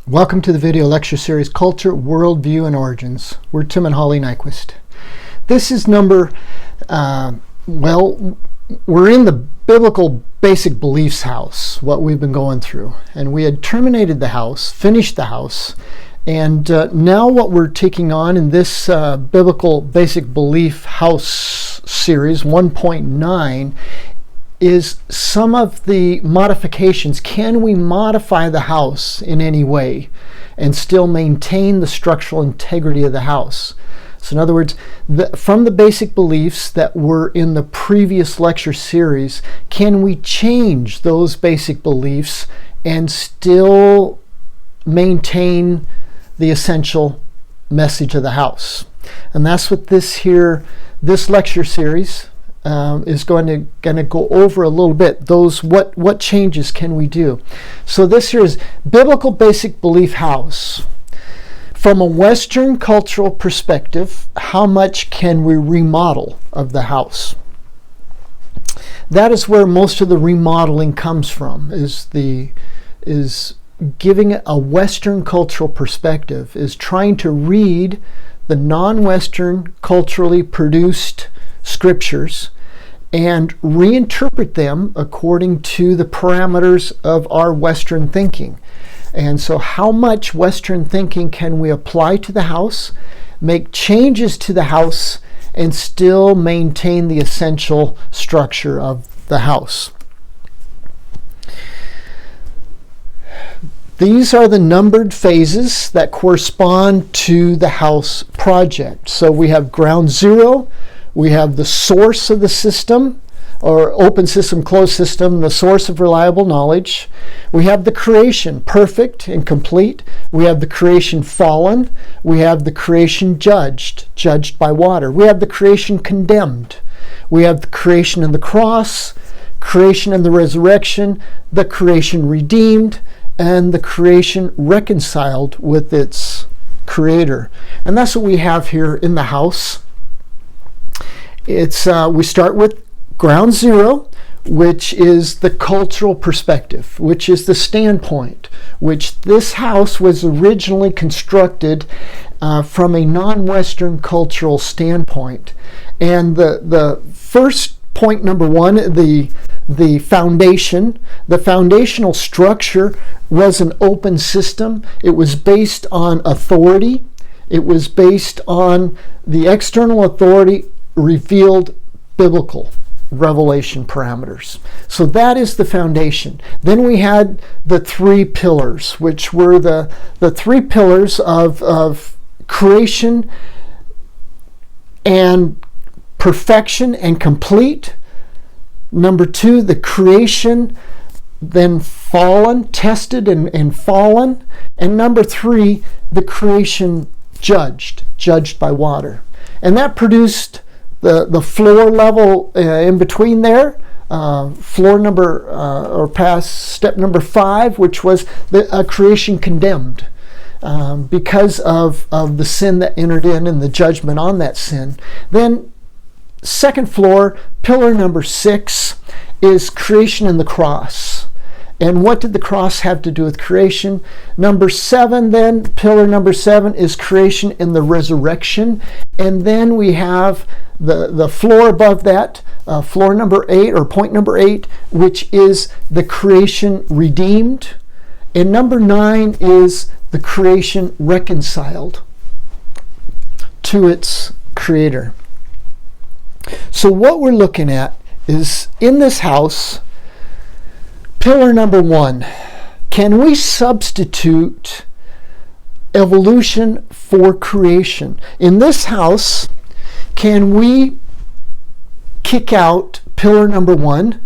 Welcome to the video lecture series, Culture, Worldview, and Origins. We're Tim and Holly Nyquist. This is we're in the biblical basic beliefs house, what we've been going through. And we had terminated the house, finished the house, and now what we're taking on in this biblical basic belief house series 1.9 is some of the modifications. Can we modify the house in any way and still maintain the structural integrity of the house? So in other words, from the basic beliefs that were in the previous lecture series, can we change those basic beliefs and still maintain the essential message of the house? And that's what this lecture series is going to go over a little bit. What changes can we do? So this here is biblical basic belief house. From a Western cultural perspective, how much can we remodel of the house? That is where most of the remodeling comes from, is giving a Western cultural perspective, is trying to read the non-Western culturally produced scriptures and reinterpret them according to the parameters of our Western thinking. And so how much Western thinking can we apply to the house, make changes to the house, and still maintain the essential structure of the house? These are the numbered phases that correspond to the house project. So we have ground zero, we have the source of the system, or open system, closed system, the source of reliable knowledge. We have the creation, perfect and complete. We have the creation fallen. We have the creation judged by water. We have the creation condemned. We have the creation and the cross, creation and the resurrection, the creation redeemed, and the creation reconciled with its creator. And that's what we have here in the house. We start with ground zero, which is the cultural perspective, which is the standpoint, which this house was originally constructed from a non-Western cultural standpoint. And the first point, number one, the foundation, the foundational structure was an open system. It was based on authority. It was based on the external authority revealed biblical revelation parameters. So that is the foundation. Then we had the three pillars, which were the three pillars of creation and perfection and complete. Number two, the creation, then fallen, tested and fallen. And number three, the creation judged by water. And that produced the floor level in between there, floor number or past step number 5, which was the creation condemned because of the sin that entered in and the judgment on that sin. Then second floor, pillar number 6, is creation and the cross. And what did the cross have to do with creation? Number 7 then, pillar number 7, is creation and the resurrection. And then we have the floor above that, floor number 8, or point number 8, which is the creation redeemed. And number 9 is the creation reconciled to its creator. So what we're looking at is, in this house, pillar number 1, can we substitute evolution for creation? In this house, can we kick out pillar number 1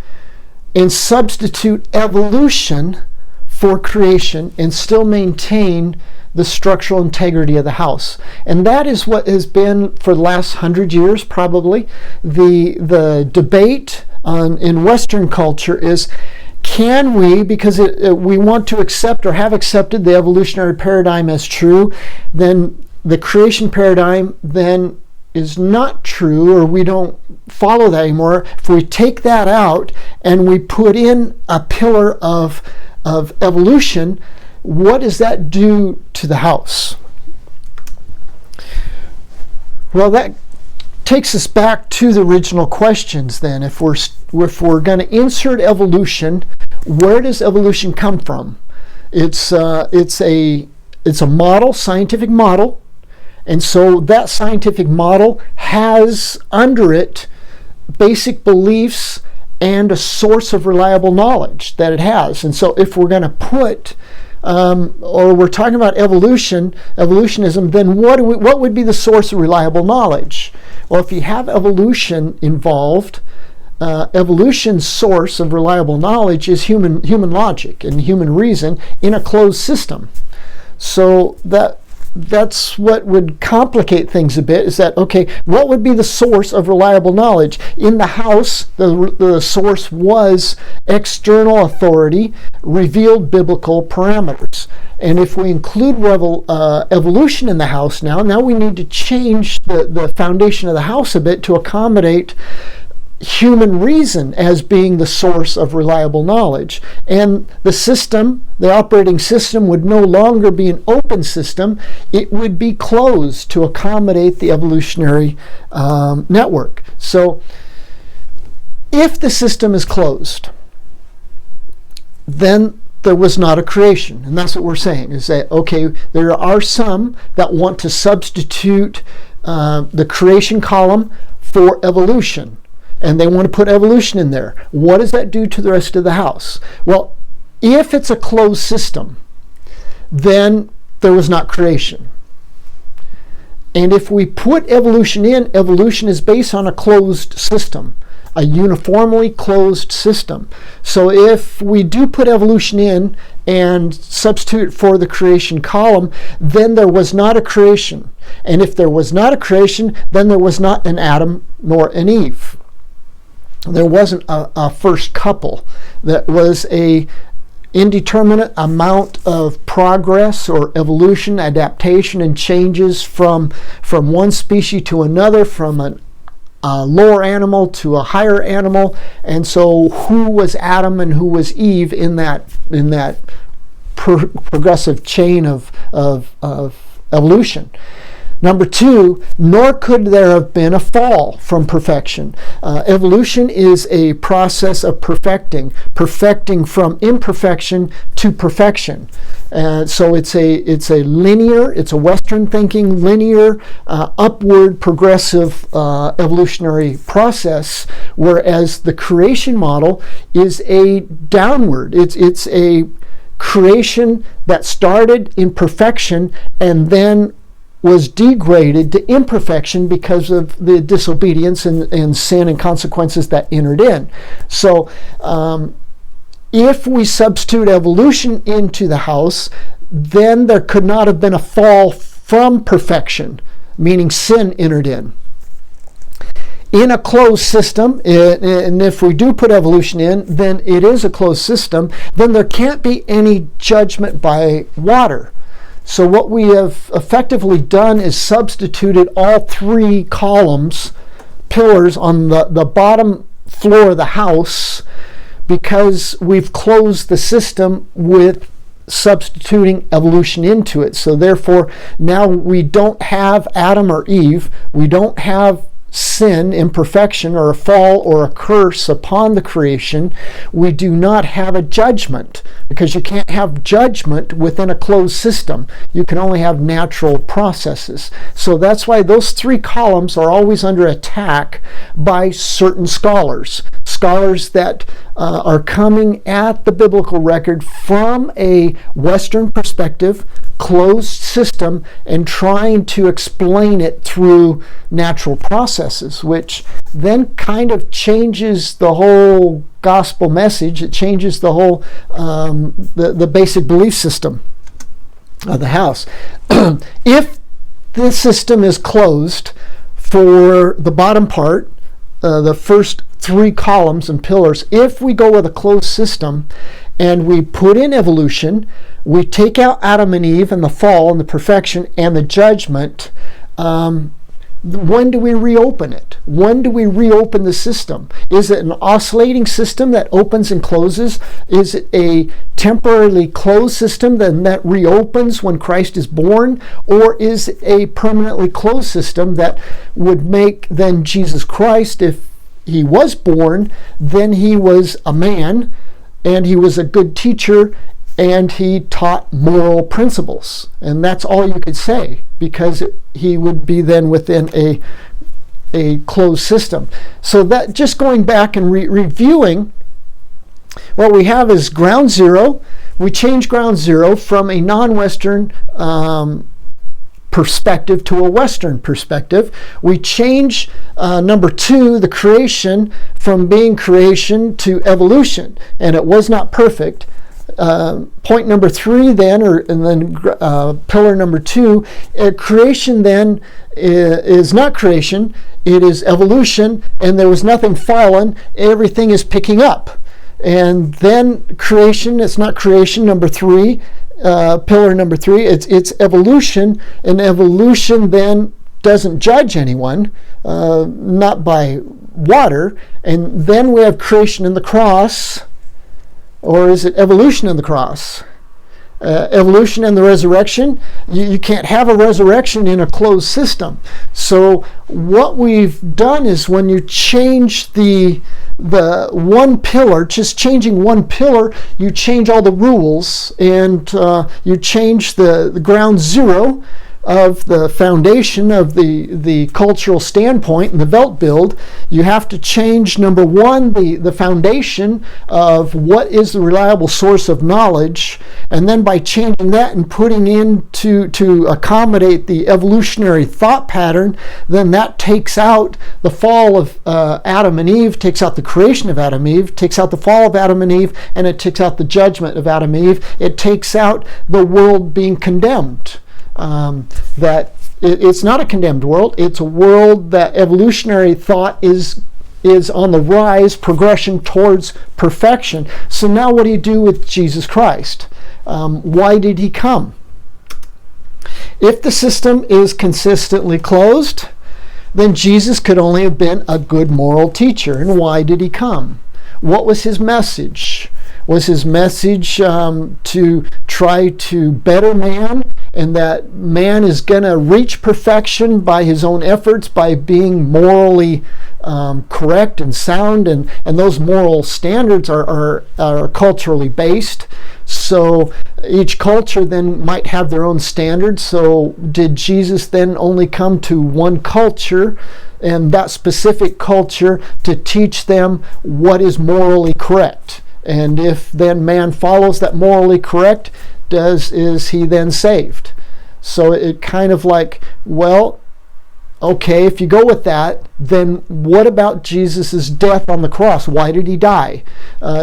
and substitute evolution for creation and still maintain the structural integrity of the house? And that is what has been, for the last 100 years probably, the debate in Western culture is, can we, because we want to accept or have accepted the evolutionary paradigm as true, then the creation paradigm then is not true, or we don't follow that anymore. If we take that out and we put in a pillar of evolution, what does that do to the house? Well, that takes us back to the original questions then. If we're going to insert evolution, where does evolution come from? It's a model, scientific model, and so that scientific model has under it basic beliefs and a source of reliable knowledge that it has. And so if we're going to put or we're talking about evolutionism, then what would be the source of reliable knowledge? Well, if you have evolution involved, evolution's source of reliable knowledge is human logic and human reason in a closed system. So that's what would complicate things a bit, is that, okay, what would be the source of reliable knowledge? In the house, the source was external authority, revealed biblical parameters. And if we include evolution in the house now we need to change the foundation of the house a bit to accommodate human reason as being the source of reliable knowledge. And the operating system would no longer be an open system. It would be closed to accommodate the evolutionary network. So if the system is closed, then there was not a creation. And that's what we're saying, is that, okay, there are some that want to substitute the creation column for evolution. And they want to put evolution in there. What does that do to the rest of the house? Well, if it's a closed system, then there was not creation. And if we put evolution in, evolution is based on a closed system, a uniformly closed system. So if we do put evolution in and substitute for the creation column, then there was not a creation. And if there was not a creation, then there was not an Adam nor an Eve. There wasn't a first couple. That was a indeterminate amount of progress or evolution, adaptation, and changes from one species to another, from a lower animal to a higher animal. And so who was Adam and who was Eve in that progressive chain of evolution? Number two, nor could there have been a fall from perfection. Evolution is a process of perfecting from imperfection to perfection. So it's a linear, it's a Western thinking, linear, upward, progressive evolutionary process, whereas the creation model is a downward. It's a creation that started in perfection and then was degraded to imperfection because of the disobedience and sin and consequences that entered in. So if we substitute evolution into the house, then there could not have been a fall from perfection, meaning sin entered in. In a closed system, and if we do put evolution in, then it is a closed system, then there can't be any judgment by water. So what we have effectively done is substituted all three pillars on the bottom floor of the house, because we've closed the system with substituting evolution into it. So therefore, now we don't have Adam or Eve. We don't have sin, imperfection, or a fall or a curse upon the creation. We do not have a judgment, because you can't have judgment within a closed system. You can only have natural processes. So that's why those three columns are always under attack by certain scholars that are coming at the biblical record from a Western perspective, closed system, and trying to explain it through natural processes, which then kind of changes the whole gospel message. It changes the whole the basic belief system of the house. If the system is closed for the bottom part, the first three columns and pillars, if we go with a closed system and we put in evolution, we take out Adam and Eve and the fall and the perfection and the judgment, When do we reopen it? When do we reopen the system? Is it an oscillating system that opens and closes? Is it a temporarily closed system then that reopens when Christ is born? Or is it a permanently closed system that would make then Jesus Christ, if he was born, then he was a man and he was a good teacher and he taught moral principles? And that's all you could say, because he would be then within a closed system. So that, just going back and reviewing, what we have is ground zero. We change ground zero from a non-Western perspective to a Western perspective. We change number two, the creation, from being creation to evolution, and it was not perfect. Point number three then, pillar number two, creation then is not creation, it is evolution, and there was nothing fallen, everything is picking up. And then creation, it's not creation, number three, pillar number three, it's evolution, and evolution then doesn't judge anyone, not by water. And then we have creation in the cross. Or is it evolution in the cross? Evolution and the resurrection? You can't have a resurrection in a closed system. So what we've done is, when you change the one pillar, just changing one pillar, you change all the rules, and you change the ground zero of the foundation of the cultural standpoint and the Weltbild. You have to change, number one, the foundation of what is the reliable source of knowledge, and then by changing that and putting in to accommodate the evolutionary thought pattern, then that takes out the fall of Adam and Eve, takes out the creation of Adam and Eve, takes out the fall of Adam and Eve, and it takes out the judgment of Adam and Eve. It takes out the world being condemned. That it's not a condemned world, it's a world that evolutionary thought is on the rise, progression towards perfection. So now what do you do with Jesus Christ? Why did he come? If the system is consistently closed, then Jesus could only have been a good moral teacher. And why did he come? What was his message? Was his message to try to better man, and that man is going to reach perfection by his own efforts, by being morally correct and sound, and those moral standards are culturally based. So each culture then might have their own standards. So did Jesus then only come to one culture, and that specific culture, to teach them what is morally correct? And if then man follows that morally correct, is he then saved? So it kind of like, well, okay, if you go with that, then what about Jesus' death on the cross? Why did he die?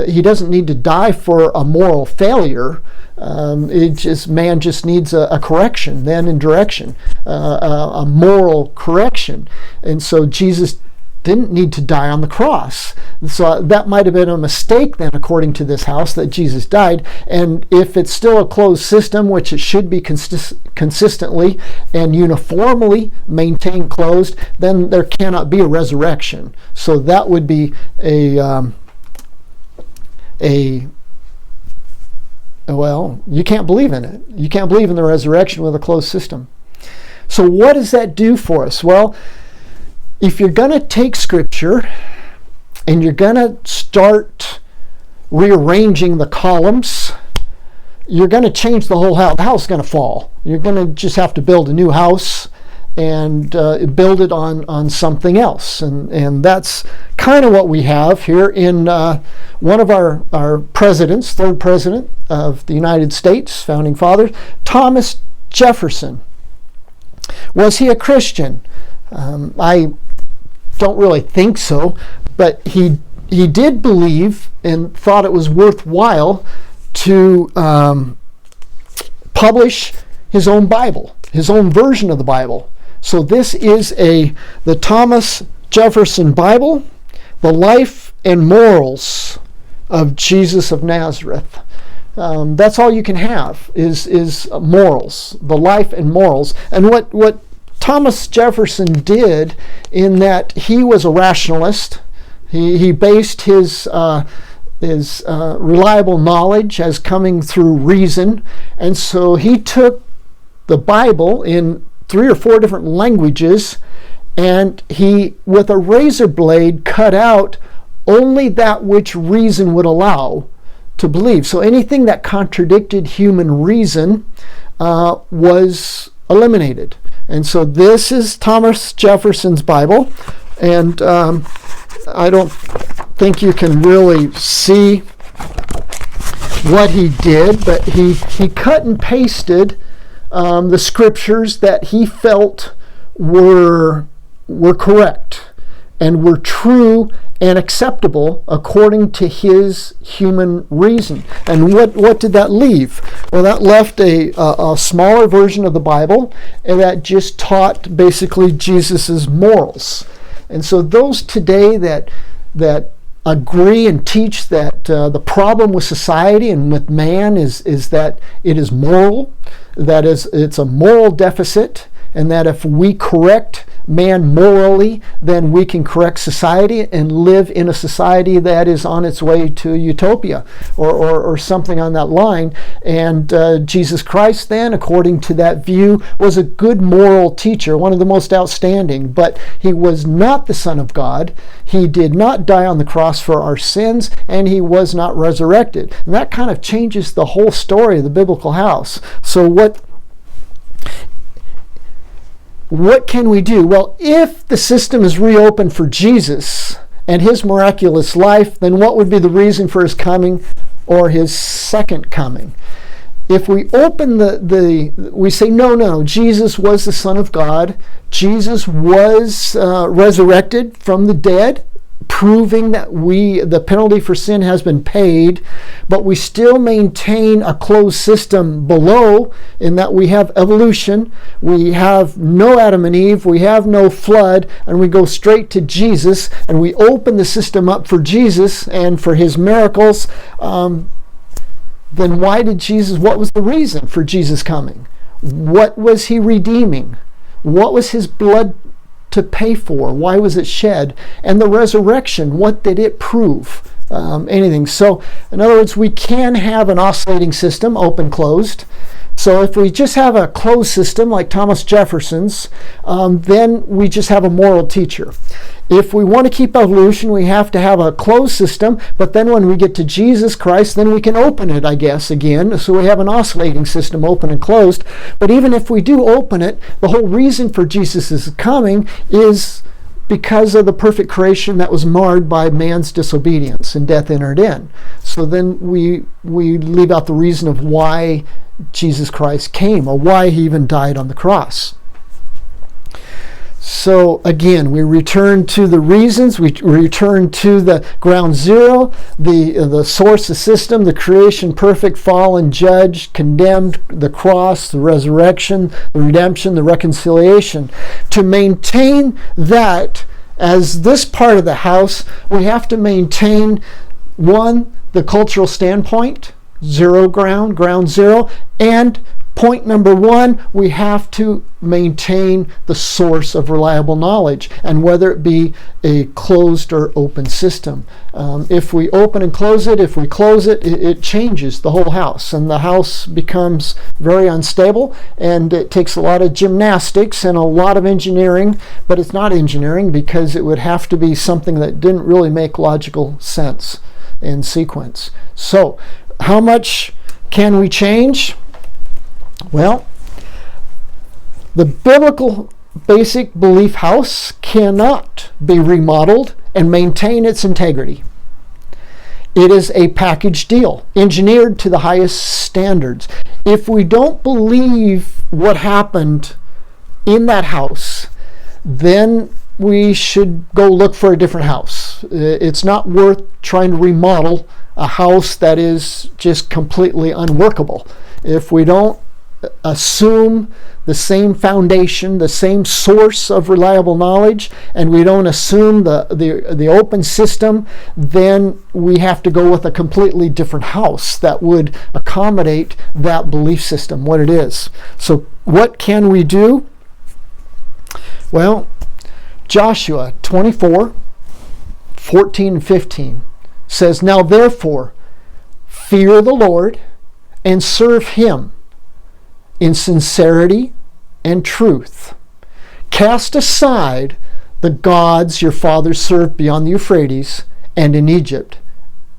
He doesn't need to die for a moral failure. Man just needs a correction then in direction, a moral correction. And so Jesus didn't need to die on the cross. So that might have been a mistake then, according to this house, that Jesus died. And if it's still a closed system, which it should be consistently and uniformly maintained closed, then there cannot be a resurrection. So that would be well, you can't believe in it. You can't believe in the resurrection with a closed system. So what does that do for us? Well, if you're going to take Scripture and you're going to start rearranging the columns, you're going to change the whole house. The house is going to fall. You're going to just have to build a new house and build it on something else. And that's kind of what we have here in one of our presidents, third president of the United States, founding fathers, Thomas Jefferson. Was he a Christian? I don't really think so, but he did believe and thought it was worthwhile to publish his own Bible, his own version of the Bible. So this is the Thomas Jefferson Bible, the life and morals of Jesus of Nazareth. That's all you can have is morals, the life and morals. And what Thomas Jefferson did, in that he was a rationalist. He based his reliable knowledge as coming through reason, and so he took the Bible in 3 or 4 different languages, and he, with a razor blade, cut out only that which reason would allow to believe. So anything that contradicted human reason was eliminated. And so this is Thomas Jefferson's Bible, and I don't think you can really see what he did, but he cut and pasted the scriptures that he felt were correct and were true and acceptable according to his human reason. And what did that leave? Well, that left a smaller version of the Bible, and that just taught basically Jesus's morals. And so those today that agree and teach that the problem with society and with man is that it is moral, that it's a moral deficit, and that if we correct man morally, then we can correct society and live in a society that is on its way to utopia or something on that line. And Jesus Christ then, according to that view, was a good moral teacher, one of the most outstanding, but he was not the Son of God. He did not die on the cross for our sins, and he was not resurrected. And that kind of changes the whole story of the biblical house. So what can we do? Well, if the system is reopened for Jesus and his miraculous life, then what would be the reason for his coming or his second coming? If we open we say, no, Jesus was the Son of God. Jesus was resurrected from the dead, proving that the penalty for sin has been paid, but we still maintain a closed system below, in that we have evolution, we have no Adam and Eve, we have no flood, and we go straight to Jesus, and we open the system up for Jesus and for his miracles. Then what was the reason for Jesus coming? What was he redeeming? What was his blood to pay for? Why was it shed? And the resurrection, what did it prove? Anything. So, in other words, we can have an oscillating system, open, closed. So if we just have a closed system like Thomas Jefferson's, then we just have a moral teacher. If we want to keep evolution, we have to have a closed system, but then when we get to Jesus Christ, then we can open it, I guess, again. So we have an oscillating system, open and closed. But even if we do open it, the whole reason for Jesus' coming is because of the perfect creation that was marred by man's disobedience, and death entered in. So then we leave out the reason of why Jesus Christ came, or why he even died on the cross. So again, we return to the reasons, we return to the ground zero, the source, the system, the creation, perfect, fallen, judged, condemned, the cross, the resurrection, the redemption, the reconciliation. To maintain that as this part of the house, we have to maintain, one, the cultural standpoint, zero ground zero, and point number one, we have to maintain the source of reliable knowledge, and whether it be a closed or open system. If we open and close it, if we close it, it changes the whole house, and the house becomes very unstable, and it takes a lot of gymnastics and a lot of engineering, but it's not engineering because it would have to be something that didn't really make logical sense in sequence. So, how much can we change? Well, the biblical basic belief house cannot be remodeled and maintain its integrity. It is a package deal, engineered to the highest standards. If we don't believe what happened in that house, then we should go look for a different house. It's not worth trying to remodel a house that is just completely unworkable. If we don't assume the same foundation, the same source of reliable knowledge, and we don't assume the open system, then we have to go with a completely different house that would accommodate that belief system, what it is. So what can we do? Well, Joshua 24:14 and 15 says, "Now therefore, fear the Lord and serve him in sincerity and truth. Cast aside the gods your fathers served beyond the Euphrates and in Egypt,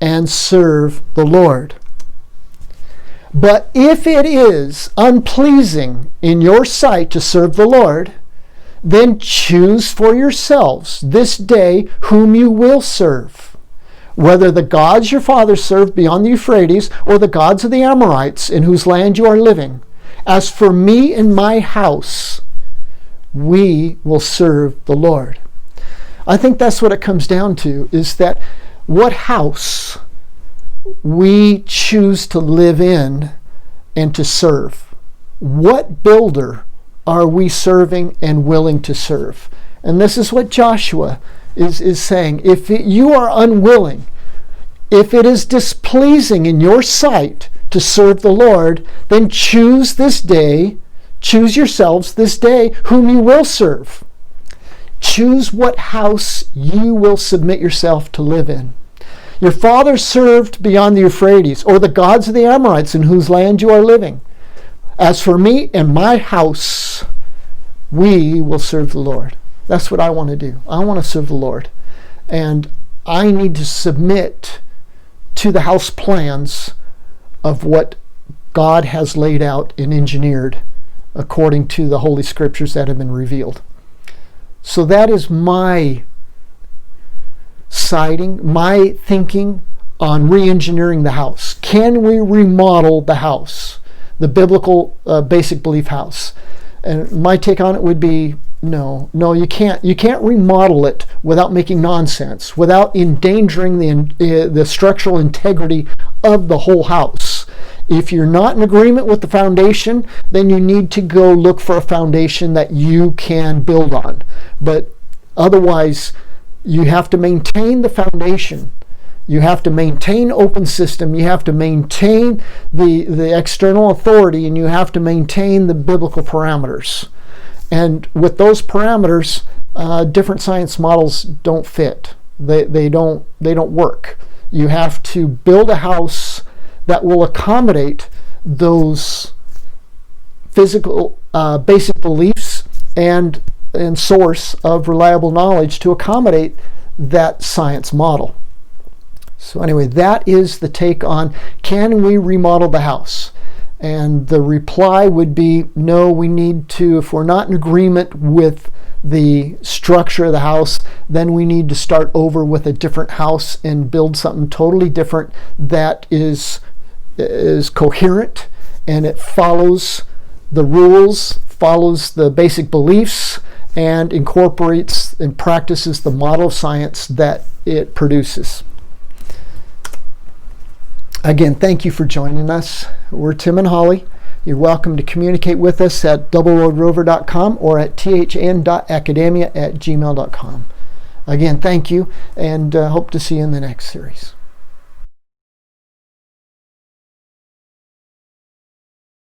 and serve the Lord. But if it is unpleasing in your sight to serve the Lord, then choose for yourselves this day whom you will serve, whether the gods your fathers served beyond the Euphrates or the gods of the Amorites in whose land you are living. As for me and my house, we will serve the Lord." I think that's what it comes down to, is that what house we choose to live in and to serve. What builder are we serving and willing to serve? And this is what Joshua is saying. If you are unwilling, if it is displeasing in your sight to serve the Lord, then choose yourselves this day whom you will serve. Choose what house you will submit yourself to live in. Your fathers served beyond the Euphrates, or the gods of the Amorites in whose land you are living. As for me and my house, we will serve the Lord. That's what I want to do. I want to serve the Lord. And I need to submit to the house plans of what God has laid out and engineered according to the Holy Scriptures that have been revealed. So that is my my thinking on re-engineering the house. Can we remodel the house? The biblical basic belief house. And my take on it would be no, you can't. You can't remodel it without making nonsense, without endangering the structural integrity of the whole house. If you're not in agreement with the foundation, then you need to go look for a foundation that you can build on. But otherwise, you have to maintain the foundation. You have to maintain open system. You have to maintain the external authority, and you have to maintain the biblical parameters. And with those parameters, different science models don't fit. They don't work. You have to build a house that will accommodate those physical basic beliefs and source of reliable knowledge to accommodate that science model. So anyway, that is the take on, can we remodel the house? And the reply would be, no, we need to. If we're not in agreement with the structure of the house, then we need to start over with a different house and build something totally different that is coherent, and it follows the rules, follows the basic beliefs, and incorporates and practices the model of science that it produces. Again, thank you for joining us. We're Tim and Holly. You're welcome to communicate with us at doubleroadrover.com or at thn.academia@gmail.com. Again, thank you, and hope to see you in the next series.